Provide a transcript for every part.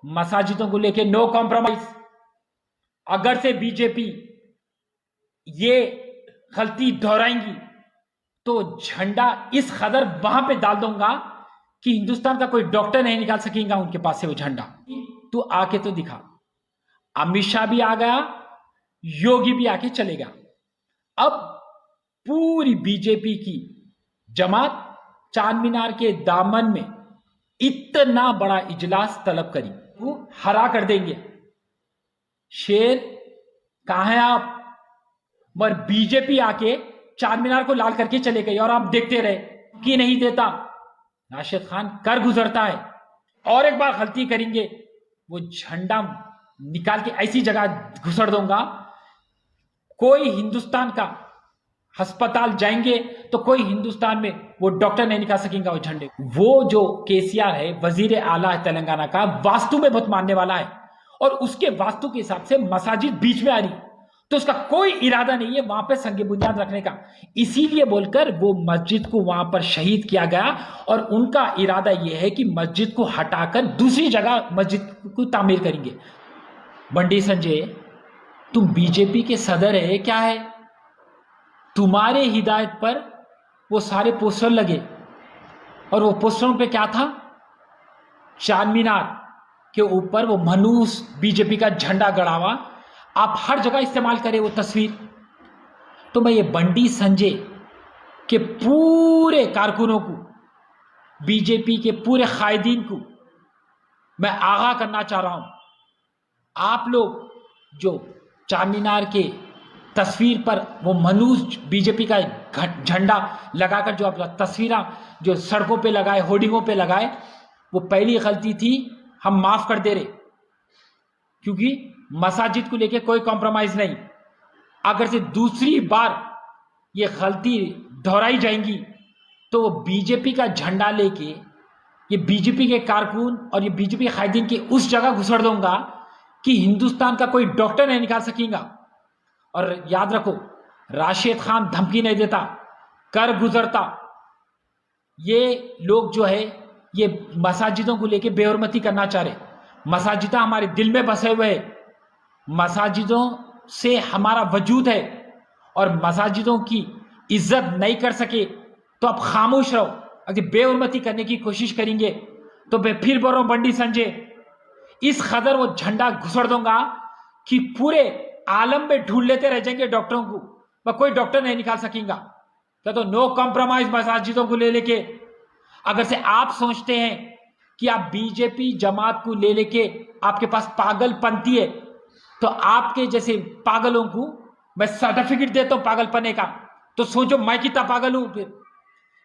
मसाजिदों को लेके no compromise. अगर से बीजेपी ये गलती दोहराएंगी तो झंडा इस कदर वहां पे डाल दूंगा कि हिंदुस्तान का कोई डॉक्टर नहीं निकाल सकेगा उनके पास से वो झंडा। तू आके तो दिखा। अमित शाह भी आ गया, योगी भी आके चलेगा। अब पूरी बीजेपी की जमात चार मीनार के दामन में इतना बड़ा इजलास तलब करी, वो हरा कर देंगे। शेर कहां है आप? मगर बीजेपी आके चार मीनार को लाल करके चले गई और आप देखते रहे कि नहीं देता। राशिद खान कर गुजरता है और एक बार गलती करेंगे, वो झंडा निकाल के ऐसी जगह घुसड़ दूंगा, कोई हिंदुस्तान का अस्पताल जाएंगे तो कोई हिंदुस्तान में वो डॉक्टर नहीं निकाल सकेगा वो झंडे। वो जो केसीआर है, वजीर आला है तेलंगाना का, वास्तु में बहुत मानने वाला है और उसके वास्तु के हिसाब से मसाजिद बीच में आ रही, तो उसका कोई इरादा नहीं है वहां पे संगे बुनियाद रखने का। इसीलिए बोलकर वो मस्जिद को वहां पर शहीद किया गया और उनका इरादा यह है कि मस्जिद को हटाकर दूसरी जगह मस्जिद को तामीर करेंगे। बंडी संजय, तुम बीजेपी के सदर है क्या है? तुम्हारे हिदायत पर वो सारे पोस्टर लगे और वो पोस्टरों पे क्या था? चार मीनार के ऊपर वो मनूस बीजेपी का झंडा गड़ा हुआ। आप हर जगह इस्तेमाल करें वो तस्वीर। तो मैं ये बंडी संजय के पूरे कारकुनों को, बीजेपी के पूरे कायदीन को मैं आगाह करना चाह रहा हूं। आप लोग जो चार मीनार के तस्वीर पर वो मनूस बीजेपी का झंडा लगाकर जो आप तस्वीरें जो सड़कों पे लगाए, होर्डिंगों पे लगाए, वो पहली गलती थी, हम माफ कर दे रहे, क्योंकि मसाजिद को लेके कोई कॉम्प्रोमाइज नहीं। अगर से दूसरी बार ये गलती दोहराई जाएंगी तो वो बीजेपी का झंडा लेके ये बीजेपी के कारकुन और ये बीजेपी के कायदीन की उस जगह घुसड़ दूंगा कि हिंदुस्तान का कोई डॉक्टर नहीं निकाल सकेगा। और याद रखो, राशिद खान धमकी नहीं देता, कर गुजरता। ये लोग जो है ये मसाजिदों को लेके बेहरमती करना चाह रहे। मसाजिद हमारे दिल में बसे हुए हैं, मसाजिदों से हमारा वजूद है और मसाजिदों की इज्जत नहीं कर सके तो आप खामोश रहो। अगर बेहरमती करने की कोशिश करेंगे तो मैं फिर बोल रहा हूं बंडी संजय, इस कदर वो झंडा घुसड़ दूंगा कि पूरे आलम में ढूंढ लेते रह जाएंगे डॉक्टरों को, पर कोई डॉक्टर नहीं निकाल सकेगा। क्या तो नो कॉम्प्रोमाइज मसाजिदों को ले लेके। अगर से आप सोचते हैं कि आप बीजेपी जमात को ले लेके आपके पास पागलपंती है, तो आपके जैसे पागलों को मैं सर्टिफिकेट देता हूं पागलपने का। तो सोचो मैं कितना पागल हूं। फिर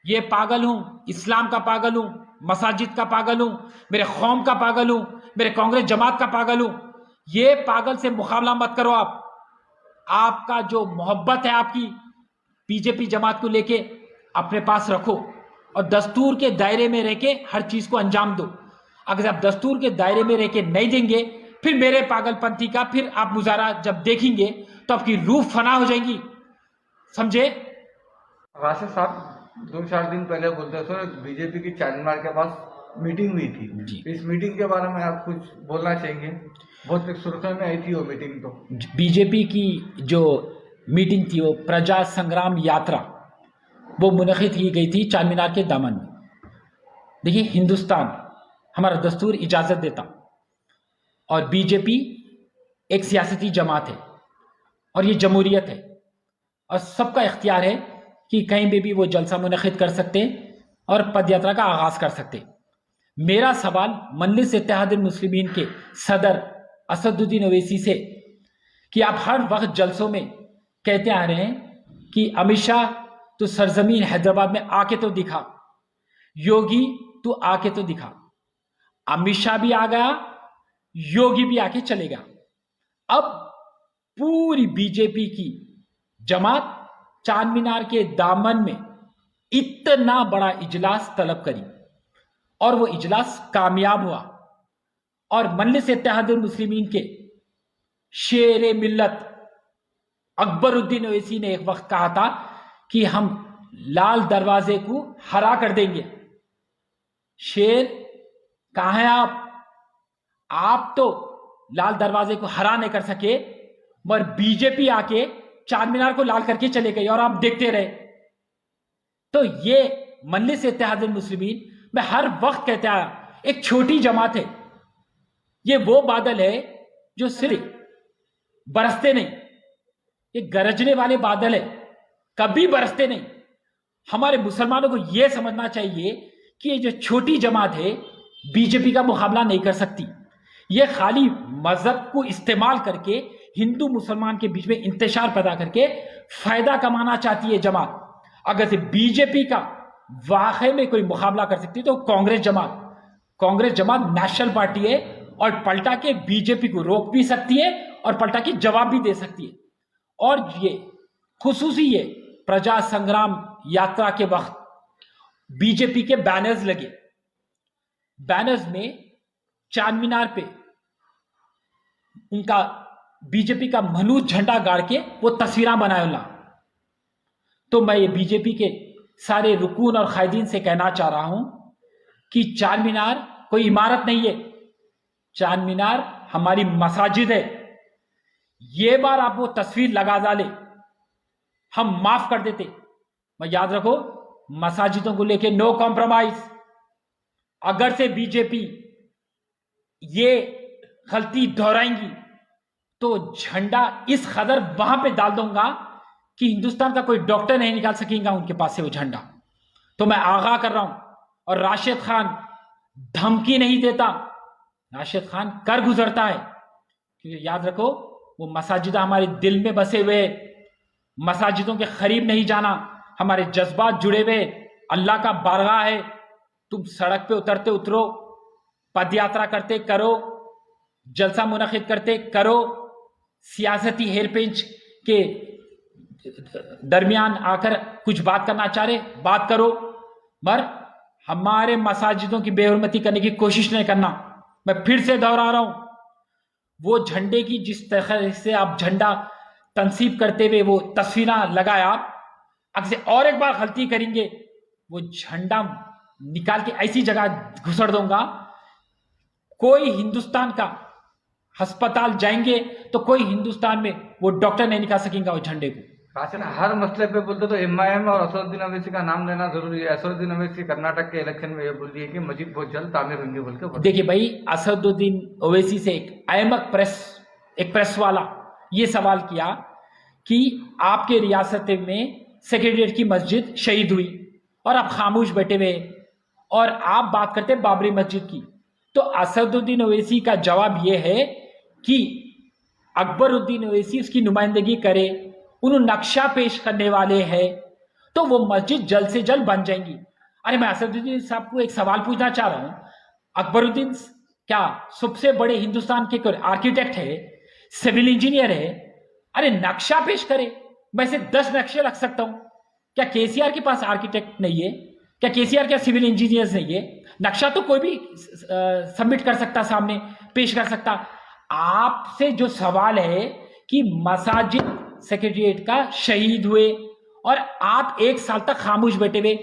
ये पागल हूं, इस्लाम का पागल हूं, मसाजिद का पागल हूं, मेरे कौम का पागल हूं, मेरे कांग्रेस जमात का पागल हूं। ये पागल से मुकाबला मत करो। आपका जो मोहब्बत है आपकी बीजेपी जमात को लेके अपने पास रखो और दस्तूर के दायरे में रह के हर चीज को अंजाम दो। अगर आप दस्तूर के दायरे में रह के नहीं देंगे, फिर मेरे पागलपंथी का फिर आप मुजाहरा जब देखेंगे तो आपकी रूह फना हो जाएगी, समझे? राशिद साहब 2-4 दिन पहले बोलते थे बीजेपी की चार मीनार के पास मीटिंग हुई थी। इस मीटिंग के बारे में आप कुछ बोलना चाहेंगे? बहुत सुर्खियों में आई थी वो मीटिंग। तो बीजेपी की जो मीटिंग थी वो प्रजा संग्राम यात्रा वो मुनक़िद की गई थी चार मीनार के दामन में। देखिए, हिंदुस्तान हमारा दस्तूर इजाज़त देता और बीजेपी एक सियासती जमात है और ये जमहूरियत है और सबका इख्तियार है कि कहीं भी वो जलसा मुनक़िद कर सकते और पदयात्रा का आगाज़ कर सकते। मेरा सवाल मजलिस इत्तेहादुल मुस्लिमीन के सदर असदुद्दीन ओवैसी से कि आप हर वक्त जलसों में कहते आ रहे हैं कि अमित शाह तू सरजमीन हैदराबाद में आके तो दिखा, योगी तू आके तो दिखा। अमित शाह भी आ गया, योगी भी आके चलेगा। अब पूरी बीजेपी की जमात चार मीनार के दामन में इतना बड़ा इजलास तलब करी और वो इजलास कामयाब हुआ और मजलिस इत्तेहादुल मुस्लिमीन के शेर मिल्लत अकबरुद्दीन ओवैसी ने एक वक्त कहा था कि हम लाल दरवाजे को हरा कर देंगे। शेर कहां हैं आप? आप तो लाल दरवाजे को हरा नहीं कर सके, मगर बीजेपी आके चार मीनार को लाल करके चले गई और आप देखते रहे। तो ये मजलिस इत्तेहादुल मुस्लिमीन मैं हर वक्त कहता आया, एक छोटी जमात है। ये वो बादल है जो सिर्फ बरसते नहीं, ये गरजने वाले बादल है, कभी बरसते नहीं। हमारे मुसलमानों को यह समझना चाहिए कि ये जो छोटी जमात है बीजेपी का मुकाबला नहीं कर सकती। ये खाली मजहब को इस्तेमाल करके हिंदू मुसलमान के बीच में इंतशार पैदा करके फायदा कमाना चाहती है जमात। अगर से बीजेपी का वाकई में कोई मुकाबला कर सकती है तो कांग्रेस जमात नेशनल पार्टी है और पलटा के बीजेपी को रोक भी सकती है और पलटा के जवाब भी दे सकती है। और ये खुसूसी ये प्रजा संग्राम यात्रा के वक्त बीजेपी के बैनर्स लगे, बैनर्स में चार मीनार पे उनका बीजेपी का मनुज झंडा गाड़ के वो तस्वीरें बनाए ला। तो मैं ये बीजेपी के सारे रुकून और कायदीन से कहना चाह रहा हूं कि चार मीनार कोई इमारत नहीं है, चार मीनार हमारी मसाजिद है। ये बार आप वो तस्वीर लगा डाले हम माफ कर देते, मैं याद रखो मसाजिदों को लेके नो कॉम्प्रोमाइज। अगर से बीजेपी ये गलती दोहराएंगी तो झंडा इस कदर वहां पे डाल दूंगा कि हिंदुस्तान का कोई डॉक्टर नहीं निकाल सकेगा उनके पास से वो झंडा। तो मैं आगाह कर रहा हूं, और राशिद खान धमकी नहीं देता, राशिद खान कर गुजरता है। क्योंकि याद रखो वो मसाजिद हमारे दिल में बसे हुए, मसाजिदों के करीब नहीं जाना, हमारे जज्बात जुड़े हुए, अल्लाह का बारगाह है। तुम सड़क पे उतरते उतरो, पदयात्रा करते करो, जलसा मुनक़िद करते करो, सियासती हेरपेंच के दरमियान आकर कुछ बात करना चाह रहे बात करो, मगर हमारे मसाजिदों की बेहुरमती करने की कोशिश नहीं करना। मैं फिर से दोहरा रहा हूं, वो झंडे की जिस तरह से आप झंडा तंसीब करते हुए वो तस्वीरें लगाया, अगर और एक बार गलती करेंगे वो झंडा निकाल के ऐसी जगह घुसड़ दूंगा, कोई हिंदुस्तान का अस्पताल जाएंगे तो कोई हिंदुस्तान में वो डॉक्टर नहीं निकाल सकेगा वो झंडे को। राशन हर मसले पे बोलते तो एमआईएम और असदुद्दीन ओवैसी का नाम लेना जरूरी है। असदुद्दीन ओवैसी कर्नाटक के इलेक्शन में ये बोल दिए कि मस्जिद बहुत जल्द तामीर होंगे बोल के। देखिए भाई, असदुद्दीन ओवैसी से एक अहमक प्रेस वाला ये सवाल किया कि आपके रियासत में सेक्रेटरीट की मस्जिद शहीद हुई और आप खामोश बैठे हुए और आप बात करते बाबरी मस्जिद की। तो असदुद्दीन ओवैसी का जवाब यह है कि अकबरुद्दीन ओवैसी उसकी नुमाइंदगी करे, उन्होंने नक्शा पेश करने वाले हैं, तो वो मस्जिद जल्द से जल्द बन जाएंगी। अरे मैं असदुद्दीन साहब को एक सवाल पूछना चाह रहा हूं, अकबरुद्दीन क्या सबसे बड़े हिंदुस्तान के आर्किटेक्ट है, सिविल इंजीनियर है, अरे नक्शा पेश करे, मैं से 10 नक्शे रख सकता हूं। क्या केसीआर के पास आर्किटेक्ट नहीं है? क्या केसीआर क्या सिविल इंजीनियर्स नहीं है? नक्शा तो कोई भी सबमिट कर सकता, सामने पेश कर सकता। आपसे जो सवाल है कि मसाजिद सेक्रेटरीट का शहीद हुए और आप 1 साल तक खामोश बैठे हुए,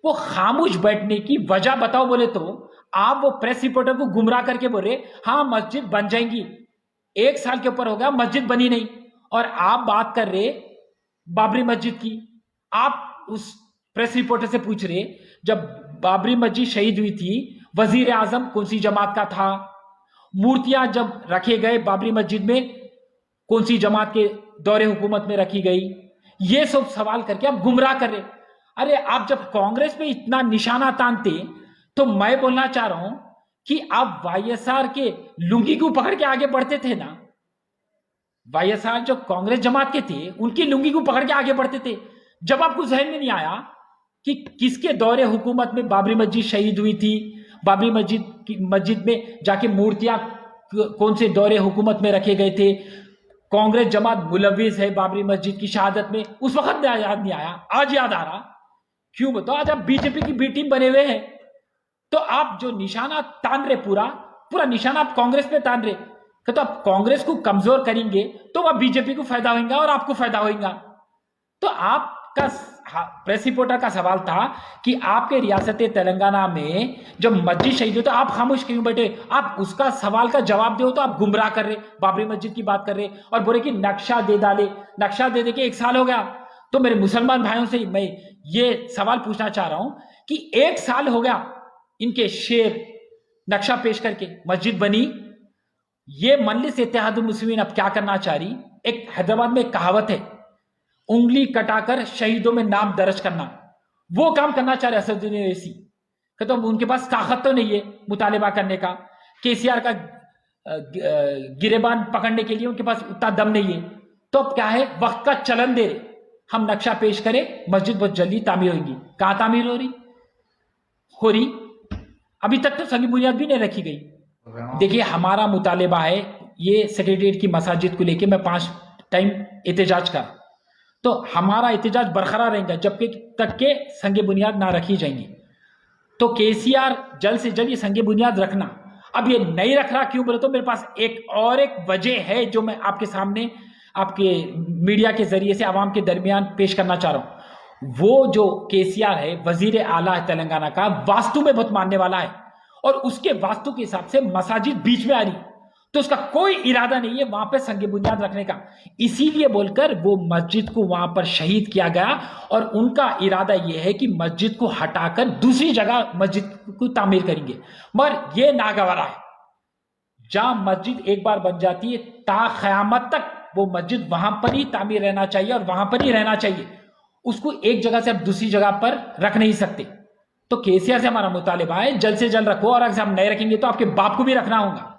वो खामोश बैठने की वजह बताओ बोले तो आप वो प्रेस रिपोर्टर को गुमराह करके बोले हाँ मस्जिद बन जाएंगी। 1 साल के ऊपर हो गया, मस्जिद बनी नहीं, और आप बात कर रहे बाबरी मस्जिद की। आप उस प्रेस रिपोर्टर से पूछ रहे जब बाबरी मस्जिद शहीद हुई थी वजीर आजम कौन सी जमात का था, मूर्तियां जब रखे गए बाबरी मस्जिद में कौन सी जमात के दौरे हुकूमत में रखी गई, ये सब सवाल करके आप गुमराह कर रहे। अरे आप जब कांग्रेस पे इतना निशाना तानते तो मैं बोलना चाह रहा हूं कि आप वाईएसआर के लुंगी को पकड़ के आगे बढ़ते थे ना। वाईएसआर जो कांग्रेस जमात के थे उनकी लुंगी को पकड़ के आगे बढ़ते थे। जब आपको जहन में नहीं आया कि किसके दौरे हुकूमत में बाबरी मस्जिद शहीद हुई थी, बाबरी मस्जिद में जाके मूर्तियां कौन से दौरे हुकूमत में रखे गए थे, कांग्रेस जमात मुलविस है बाबरी मस्जिद की शहादत में, उस वक्त याद नहीं आया, आज याद आ रहा। क्यों बताओ? आज आप बीजेपी की बी टीम बने हुए हैं, तो आप जो निशाना तान रहे पूरा निशाना आप कांग्रेस पे तान रहे, तो आप कांग्रेस को कमजोर करेंगे तो वह बीजेपी को फायदा होगा और आपको फायदा होगा। तो आपका प्रेस रिपोर्टर का सवाल था कि आपके रियासत तेलंगाना में जब मस्जिद शहीद हो तो आप खामोश क्यों बैठे? आप उसका सवाल का जवाब दो तो आप गुमराह कर रहे, बाबरी मस्जिद की बात कर रहे और बोले कि नक्शा दे डाले। नक्शा दे दे के 1 साल हो गया। तो मेरे मुसलमान भाइयों से मैं ये सवाल पूछना चाह रहा हूं कि 1 साल हो गया इनके शेर नक्शा पेश करके, मस्जिद बनी। ये मजलिस इत्तेहादुल मुस्लिमीन अब क्या करना चाह रही? एक हैदराबाद में एक कहावत है, उंगली कटाकर शहीदों में नाम दर्ज करना, वो काम करना चाह रहे असदुद्दीन ओवैसी। तो उनके पास ताकत तो नहीं है मुतालिबा करने का, केसीआर का गिरेबान पकड़ने के लिए उनके पास उतना दम नहीं है। तो अब क्या है, वक्त का चलन दे रहे, हम नक्शा पेश करें, मस्जिद बहुत जल्दी तामीर होगी। कहां तामीर हो रही? अभी तक तो संगी बुनियाद भी नहीं रखी गई। देखिए, हमारा मुतालिबा है ये सेक्रेटेरिएट की मसाजिद को लेके, मैं 5 टाइम एहतजाज का, तो हमारा एहतजाज बरकरार रहेगा जब तक के संगे बुनियाद ना रखी जाएंगी। तो केसीआर जल्द से जल्द ये संगे बुनियाद रखना। अब ये नहीं रख रहा क्यों बोले तो मेरे पास एक वजह है जो मैं आपके सामने, आपके मीडिया के जरिए से आवाम के दरमियान पेश करना चाह रहा हूं। वो जो केसीआर है, वजीर आला है तेलंगाना का, वास्तु में बहुत मानने वाला है और उसके वास्तु के हिसाब से मसाजिद बीच में आ रही, तो उसका कोई इरादा नहीं है वहां पे संगे बुनियाद रखने का। इसीलिए बोलकर वो मस्जिद को वहां पर शहीद किया गया और उनका इरादा यह है कि मस्जिद को हटाकर दूसरी जगह मस्जिद को तामीर करेंगे। मगर यह नागवारा है, जहां मस्जिद एक बार बन जाती है ता क़यामत तक वो मस्जिद वहां पर ही तामीर रहना चाहिए और वहां पर ही रहना चाहिए। उसको एक जगह से आप दूसरी जगह पर रख नहीं सकते। तो केसीआर से हमारा मुतालिबा है जल्द से जल्द रखो, और अगर हम नहीं रखेंगे तो आपके बाप को भी रखना होगा।